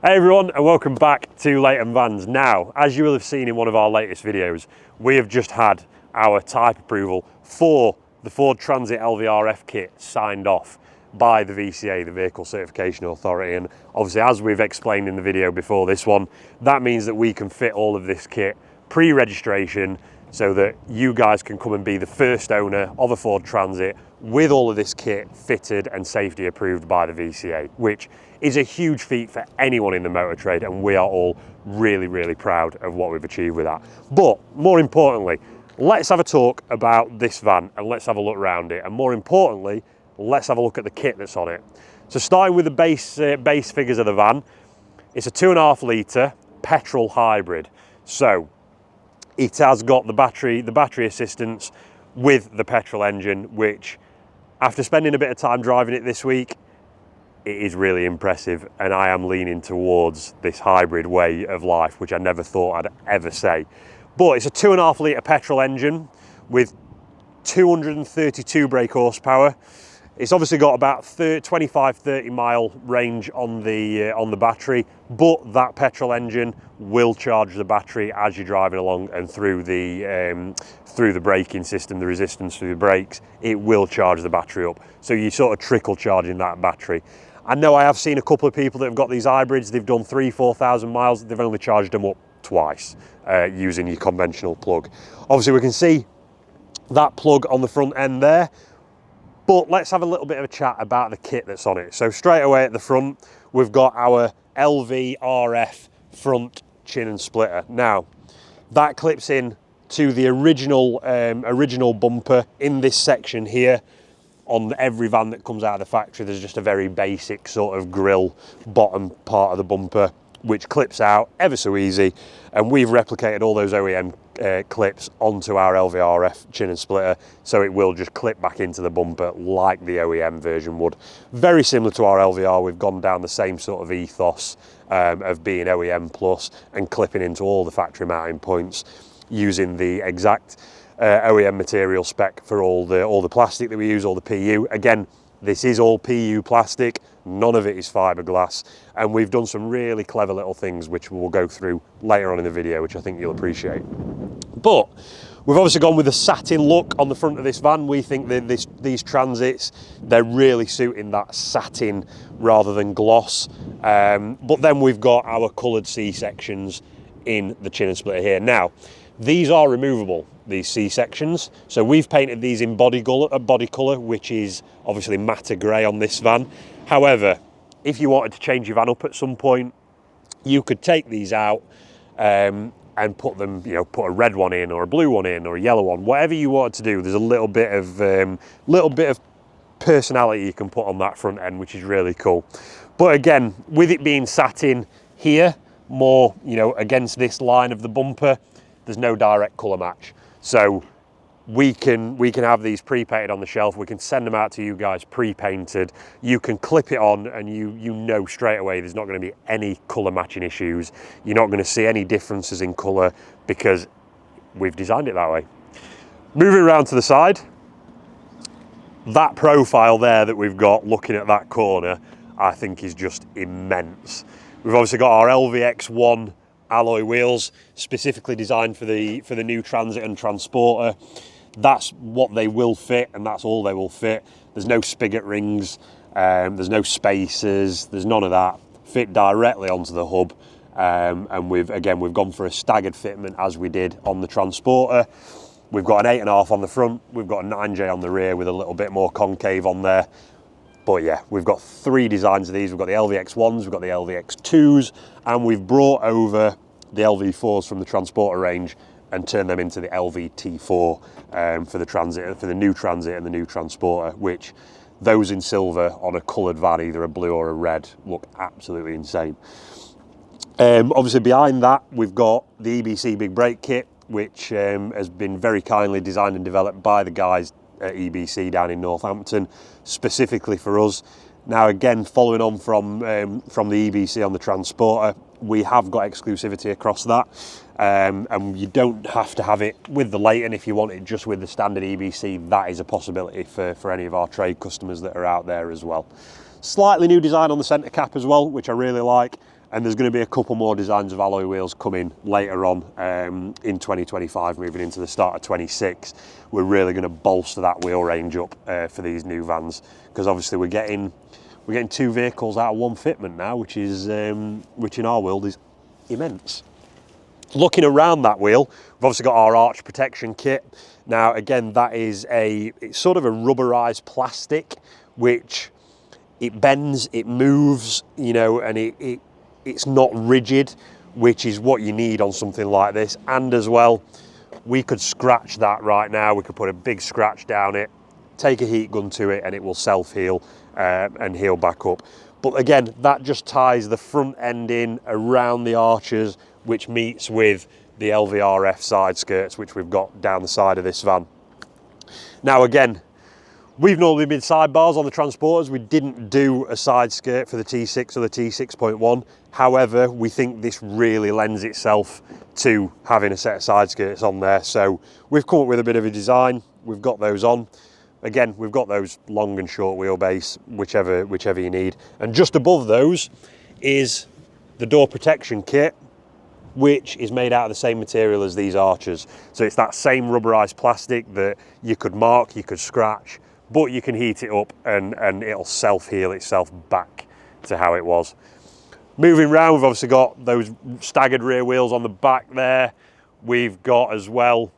Hey everyone, and welcome back to Leighton Vans. Now, as you will have seen in one of our latest videos, we have just had our type approval for the Ford Transit LVRF kit signed off by the VCA, the Vehicle Certification Authority. And obviously, as we've explained in the video before this one, that means that we can fit all of this kit pre-registration so that you guys can come and be the first owner of a Ford Transit with all of this kit fitted and safety approved by the VCA, which is a huge feat for anyone in the motor trade, and we are all really proud of what we've achieved with that. But more importantly, let's have a talk about this van and let's have a look around it, and more importantly, let's have a look at the kit that's on it. So starting with the base figures of the van, it's a 2.5 litre petrol hybrid. So it has got the battery assistance with the petrol engine, which after spending a bit of time driving it this week, it is really impressive, and I am leaning towards this hybrid way of life, which I never thought I'd ever say. But it's a 2.5 litre petrol engine with 232 brake horsepower. It's obviously got about 25-30 mile range on the battery, but that petrol engine will charge the battery as you're driving along, and through the braking system, the resistance through the brakes, it will charge the battery up. So you sort of trickle charging that battery. I know I have seen a couple of people that have got these hybrids, they've done 3,000-4,000 miles, they've only charged them up twice using your conventional plug. Obviously we can see that plug on the front end there, but let's have a little bit of a chat about the kit that's on it. So straight away at the front, we've got our LVRF front chin and splitter. Now, that clips in to the original bumper in this section here. On every van that comes out of the factory, there's just a very basic sort of grille bottom part of the bumper, which clips out ever so easy. And we've replicated all those OEM clips onto our LVRF chin and splitter, so it will just clip back into the bumper like the OEM version would. Very similar to our LVR, we've gone down the same sort of ethos of being OEM plus and clipping into all the factory mounting points using the exact OEM material spec for all the plastic that we use, all the PU. Again, this is all PU plastic, none of it is fiberglass, and we've done some really clever little things which we'll go through later on in the video, which I think you'll appreciate. But we've obviously gone with a satin look on the front of this van. We think that these Transits, they're really suiting that satin rather than gloss. But then we've got our coloured C-sections in the chin and splitter here. Now, these are removable, these C-sections. So we've painted these in body colour, which is obviously matte grey on this van. However, if you wanted to change your van up at some point, you could take these out and put them, put a red one in or a blue one in or a yellow one, whatever you wanted to do. There's a little bit of personality you can put on that front end, which is really cool. But again, with it being satin here, more, against this line of the bumper, there's no direct colour match. So we can have these pre-painted on the shelf. We can send them out to you guys pre-painted. You can clip it on and you know straight away there's not going to be any colour matching issues. You're not going to see any differences in colour because we've designed it that way. Moving around to the side, that profile there that we've got looking at that corner, I think is just immense. We've obviously got our LVX1 alloy wheels specifically designed for the new Transit and Transporter. That's what they will fit, and that's all they will fit. There's no spigot rings, there's no spacers, there's none of that. Fit directly onto the hub, and we've gone for a staggered fitment as we did on the Transporter. We've got an 8.5 on the front, we've got a 9J on the rear with a little bit more concave on there. But yeah, we've got 3 designs of these. We've got the LVX1s, we've got the LVX2s, and we've brought over the LV4s from the Transporter range and turned them into the LVT4 for the Transit, for the new Transit and the new Transporter, which those in silver on a coloured van, either a blue or a red, look absolutely insane. Obviously behind that, we've got the EBC Big Brake Kit, which has been very kindly designed and developed by the guys at EBC down in Northampton, specifically for us. Now again, following on from the EBC on the Transporter, we have got exclusivity across that, and you don't have to have it with the Leighton. If you want it just with the standard EBC, that is a possibility for any of our trade customers that are out there as well. Slightly new design on the centre cap as well, which I really like. And there's going to be a couple more designs of alloy wheels coming later on in 2025, moving into the start of 26. We're really going to bolster that wheel range up for these new vans, because obviously we're getting 2 vehicles out of one fitment now, which in our world is immense. Looking around that wheel, we've obviously got our arch protection kit. Now again, that is it's sort of a rubberized plastic, which it bends, it moves, you know, and it's not rigid, which is what you need on something like this. And as well, we could scratch that right now. We could put a big scratch down it, take a heat gun to it, and it will self-heal and heal back up. But again, that just ties the front end in around the arches, which meets with the LVRF side skirts, which we've got down the side of this van. Now again, we've normally been sidebars on the transporters. We didn't do a side skirt for the T6 or the T6.1. However, we think this really lends itself to having a set of side skirts on there. So we've come up with a bit of a design. We've got those on. Again, we've got those long and short wheelbase, whichever you need. And just above those is the door protection kit, which is made out of the same material as these arches. So it's that same rubberized plastic that you could mark, you could scratch, but you can heat it up and it'll self-heal itself back to how it was. Moving round, we've obviously got those staggered rear wheels on the back there. We've got as well,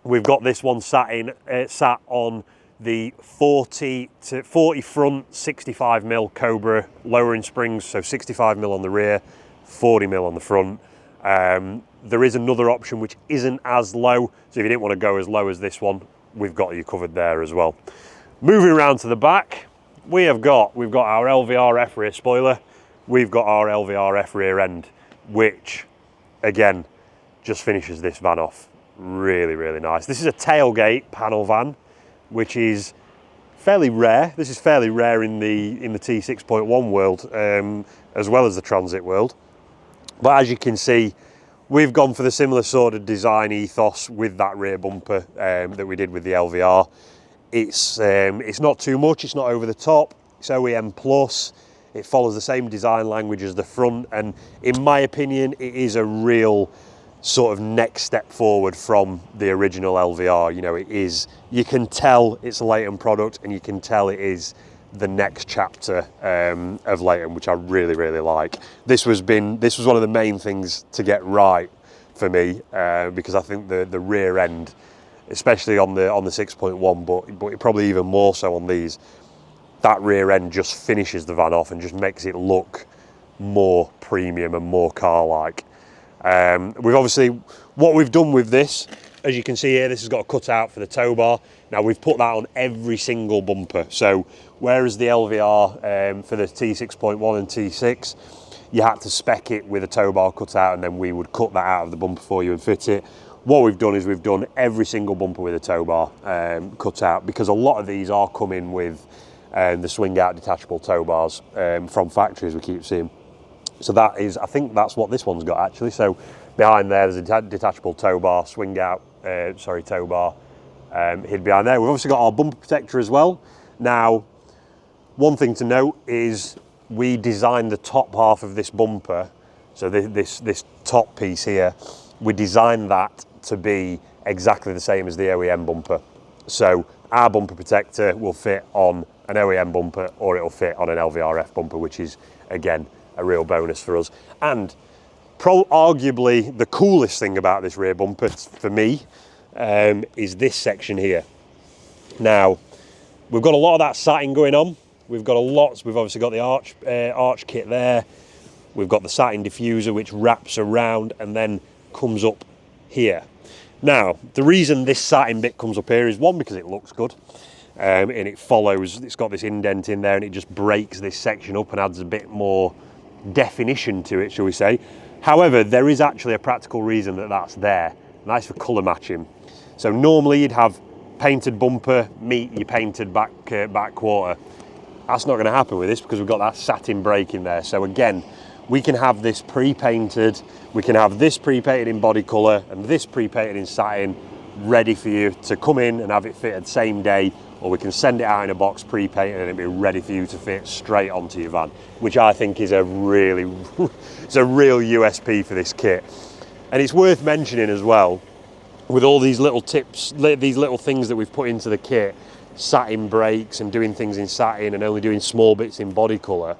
we've got this one sat on the 40 front, 65mm Cobra lowering springs, so 65mm on the rear, 40mm on the front. There is another option which isn't as low, so if you didn't want to go as low as this one, we've got you covered there as well. Moving around to the back, we've got our LVRF rear spoiler, we've got our LVRF rear end, which again just finishes this van off really, really nice. This is a tailgate panel van, which is fairly rare. This is fairly rare in the T6.1 world, as well as the Transit world. But as you can see, we've gone for the similar sort of design ethos with that rear bumper that we did with the LVR. It's not too much, it's not over the top, it's OEM plus, it follows the same design language as the front, and in my opinion, it is a real sort of next step forward from the original LVR. You know, it is, you can tell it's a Leighton product, and you can tell it is the next chapter of Leighton, which I really, really like. This was one of the main things to get right for me, because I think the rear end, especially on the 6.1, but probably even more so on these, that rear end just finishes the van off and just makes it look more premium and more car-like. We've obviously, what we've done with this, as you can see here, this has got a cutout for the tow bar. Now we've put that on every single bumper. So whereas the LVR for the T6.1 and T6, you had to spec it with a tow bar cutout, and then we would cut that out of the bumper for you and fit it. What we've done is we've done every single bumper with a tow bar cutout, because a lot of these are coming with the swing out detachable tow bars from factories, we keep seeing. So that is, I think that's what this one's got actually. So behind there, there's a detachable tow bar, swing out, tow bar hid behind there. We've obviously got our bumper protector as well. Now, one thing to note is we designed the top half of this bumper, so this top piece here, we designed that to be exactly the same as the OEM bumper. So our bumper protector will fit on an OEM bumper, or it'll fit on an LVRF bumper, which is, again, a real bonus for us. And arguably the coolest thing about this rear bumper for me is this section here. Now, we've got a lot of that satin going on. We've obviously got the arch kit there. We've got the satin diffuser, which wraps around and then comes up here. Now, the reason this satin bit comes up here is, one, because it looks good, and it follows, it's got this indent in there, and it just breaks this section up and adds a bit more definition to it, shall we say. However, there is actually a practical reason that that's there, and that's for colour matching. So normally you'd have painted bumper meet your painted back quarter. That's not going to happen with this, because we've got that satin break in there. So again, we can have this pre-painted, we can have this pre-painted in body colour and this pre-painted in satin, ready for you to come in and have it fitted same day, or we can send it out in a box pre-painted and it'll be ready for you to fit straight onto your van, which I think is a really, it's a real USP for this kit. And it's worth mentioning as well, with all these little tips, these little things that we've put into the kit, satin brakes and doing things in satin and only doing small bits in body colour,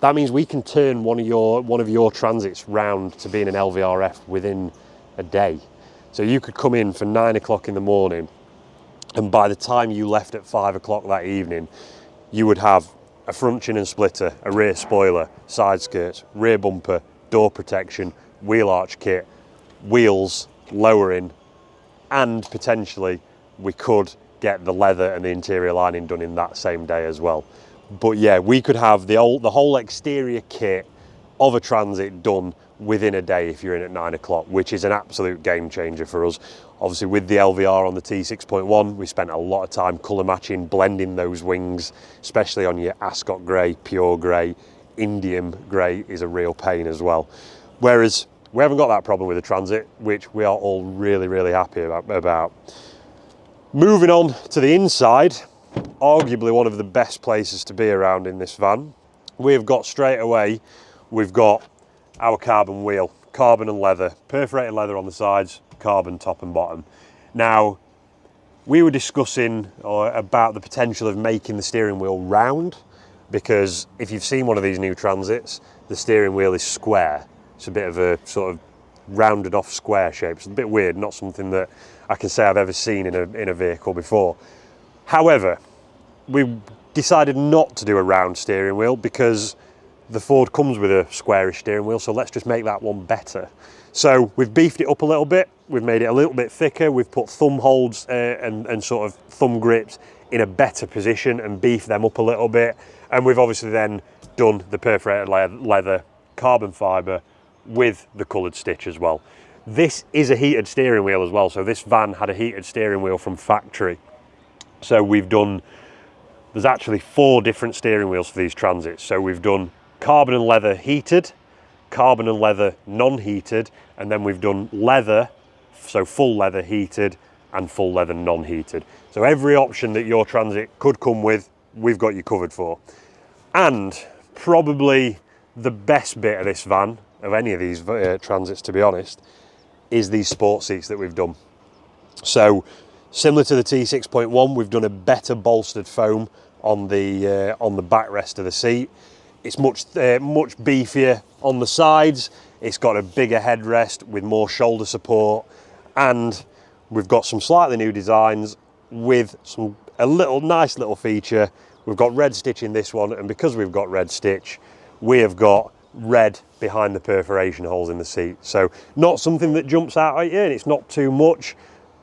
that means we can turn one of your transits round to being an LVRF within a day. So you could come in for 9 o'clock in the morning, and by the time you left at 5 o'clock that evening, you would have a front chin and splitter, a rear spoiler, side skirts, rear bumper, door protection, wheel arch kit, wheels, lowering, and potentially we could get the leather and the interior lining done in that same day as well. But yeah, we could have the whole exterior kit of a Transit done within a day if you're in at 9 o'clock, which is an absolute game changer for us. Obviously with the LVR on the T6.1, we spent a lot of time colour matching, blending those wings, especially on your Ascot grey, pure grey. Indium grey is a real pain as well. Whereas we haven't got that problem with the Transit, which we are all really, really happy about. Moving on to the inside, arguably one of the best places to be around in this van. We've got straight away, we've got our carbon wheel, carbon and leather, perforated leather on the sides, carbon top and bottom. Now, we were discussing about the potential of making the steering wheel round, because if you've seen one of these new Transits, the steering wheel is square. It's a bit of a sort of rounded off square shape. It's a bit weird, not something that I can say I've ever seen in a vehicle before. However, we decided not to do a round steering wheel because the Ford comes with a squarish steering wheel, so let's just make that one better. So we've beefed it up a little bit, we've made it a little bit thicker, we've put thumb holds and sort of thumb grips in a better position and beefed them up a little bit, and we've obviously then done the perforated leather, carbon fibre with the coloured stitch as well. This is a heated steering wheel as well, so this van had a heated steering wheel from factory. So we've done, there's actually 4 different steering wheels for these Transits. So we've done carbon and leather heated, carbon and leather non-heated, and then we've done leather, so full leather heated and full leather non-heated. So every option that your Transit could come with, we've got you covered for. And probably the best bit of this van, of any of these Transits to be honest, is these sport seats that we've done. So similar to the T6.1, we've done a better bolstered foam on the backrest of the seat. It's much beefier on the sides. It's got a bigger headrest with more shoulder support, and we've got some slightly new designs with a nice little feature. We've got red stitch in this one, and because we've got red stitch, we have got red behind the perforation holes in the seat. So not something that jumps out at you, and it's not too much,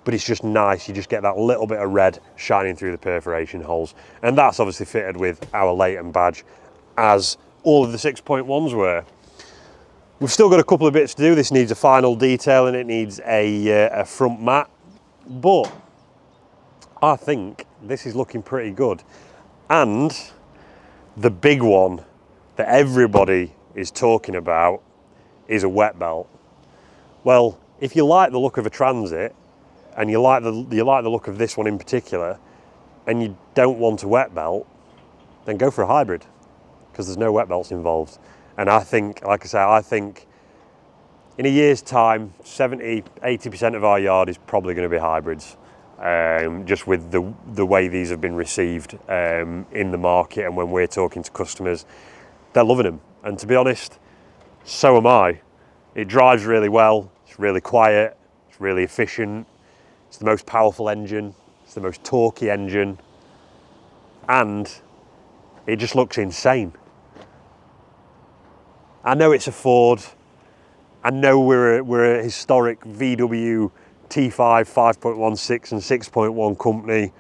but it's just nice. You just get that little bit of red shining through the perforation holes. And that's obviously fitted with our Leighton badge, as all of the 6.1s were. We've still got a couple of bits to do. This needs a final detail and it needs a front mat, but I think this is looking pretty good. And the big one that everybody is talking about is a wet belt. Well, if you like the look of a Transit and you like the look of this one in particular, and you don't want a wet belt, then go for a hybrid, because there's no wet belts involved. And I think, like I say, I think in a year's time, 70–80% of our yard is probably going to be hybrids, just with the way these have been received in the market, and when we're talking to customers, they're loving them. And to be honest, so am I. It drives really well, it's really quiet, it's really efficient, it's the most powerful engine, it's the most torquey engine, and it just looks insane. I know it's a Ford, I know we're a historic VW T5, 5.16 and 6.1 company,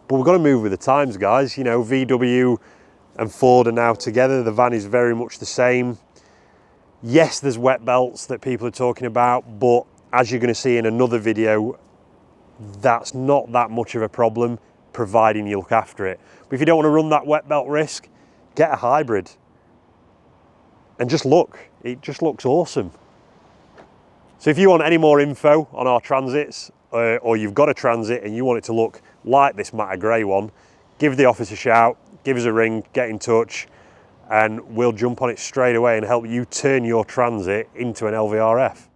but we've got to move with the times, guys. You know, VW and Ford are now together. The van is very much the same. Yes, there's wet belts that people are talking about, but as you're going to see in another video, that's not that much of a problem, providing you look after it. But if you don't want to run that wet belt risk, get a hybrid. And just look, it just looks awesome. So if you want any more info on our Transits, or you've got a Transit and you want it to look like this matte grey one, give the office a shout, give us a ring, get in touch, and we'll jump on it straight away and help you turn your Transit into an LVRF.